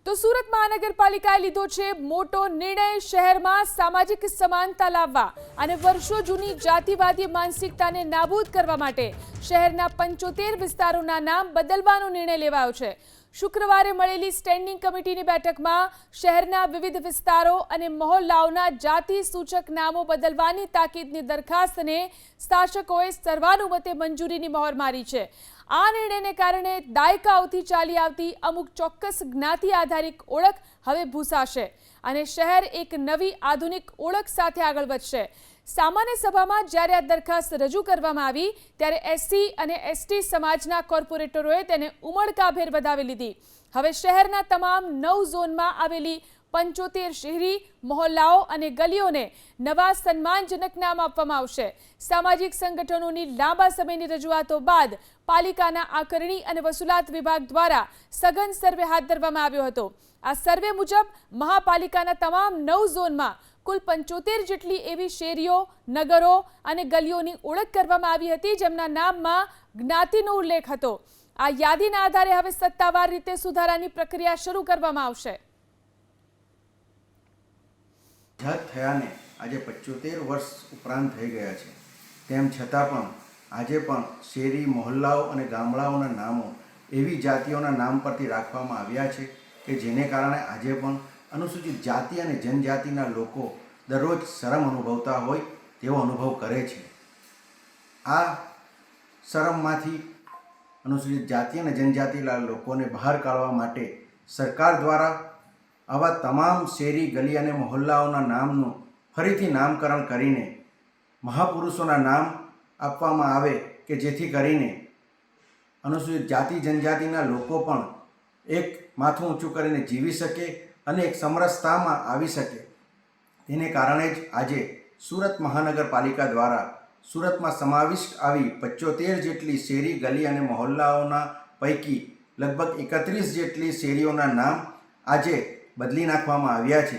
તો સુરત મહાનગરપાલિકાએ લીધો છે મોટો નિર્ણય। શહેરમાં સામાજિક સમાનતા લાવવા અને વર્ષો જૂની જાતિવાદી માનસિકતાને નાબૂદ કરવા માટે શહેરના 75 વિસ્તારોના નામ બદલવાનો નિર્ણય લેવાયો છે। શુક્રવારે મળેલી સ્ટેન્ડિંગ કમિટીની બેઠકમાં શહેરના વિવિધ વિસ્તારો અને મહોલ્લાઓના જાતિ સૂચક નામો બદલવાની તાકીદની દરખાસ્તને શાસકોએ સર્વાનુમતે મંજૂરીની મહોર મારી છે। આ નિર્ણયને કારણે દાયકાઓથી ચાલી આવતી અમુક ચોક્કસ જ્ઞાતિ આધારિત ઓળખ હવે ભૂસાશે અને શહેર એક નવી આધુનિક ઓળખ સાથે આગળ વધશે। સામાન્ય સભામાં જ્યારે આ દરખાસ્ત રજૂ કરવામાં આવી ત્યારે એસસી અને એસટી સમાજના કોર્પોરેટરોએ તેને ઉમળકાભેર વધાવી લીધી। હવે શહેરના તમામ 9 ઝોનમાં આવેલી 75 શહેરી મહોલ્લાઓ અને ગલીઓને નવા સન્માનજનક નામ આપવામાં આવશે। સામાજિક સંગઠનોની લાંબા સમયની રજૂઆતો બાદ પાલિકાના આકારણી અને વસૂલાત વિભાગ દ્વારા સઘન સર્વે હાથ ધરવામાં આવ્યો હતો। આ સર્વે મુજબ મહાપાલિકાના તમામ 9 ઝોનમાં કુલ 75 જેટલી એવી શેરીઓ, નગરો અને ગલીઓની ઓળખ કરવામાં આવી હતી જેમના નામમાં જ્ઞાતિનો ઉલ્લેખ હતો। આ યાદીના આધારે હવે સત્તાવાર રીતે સુધારાની પ્રક્રિયા શરૂ કરવામાં આવશે। જત થયાને આજે 75 વર્ષ ઉપરાંત થઈ ગયા છે, તેમ છતાં પણ આજે પણ શેરી, મહોલ્લાઓ અને ગામડાઓના નામો એવી જાતિઓના નામ પરથી રાખવામાં આવ્યા છે કે જેને કારણે આજે પણ અનુસૂચિત જાતિ અને જનજાતિના લોકો દરરોજ શરમ અનુભવતા હોય તેવો અનુભવ કરે છે। આ શરમમાંથી અનુસૂચિત જાતિ અને જનજાતિના લોકોને બહાર કાઢવા માટે સરકાર દ્વારા આવા તમામ શેરી, ગલી અને મહોલ્લાઓના નામનું ફરીથી નામકરણ કરીને મહાપુરુષોના નામ આપવામાં આવે કે જેથી કરીને અનુસૂચિત જાતિ જનજાતિના લોકો પણ એક માથું ઊંચું કરીને જીવી શકે અને એક સમરસતામાં આવી શકે। તેને કારણે જ આજે સુરત મહાનગરપાલિકા દ્વારા સુરતમાં સમાવિષ્ટ આવી 75 જેટલી શેરી, ગલી અને મહોલ્લાઓના પૈકી લગભગ 31 જેટલી શેરીઓના નામ આજે બદલી નાખવામાં આવ્યા છે।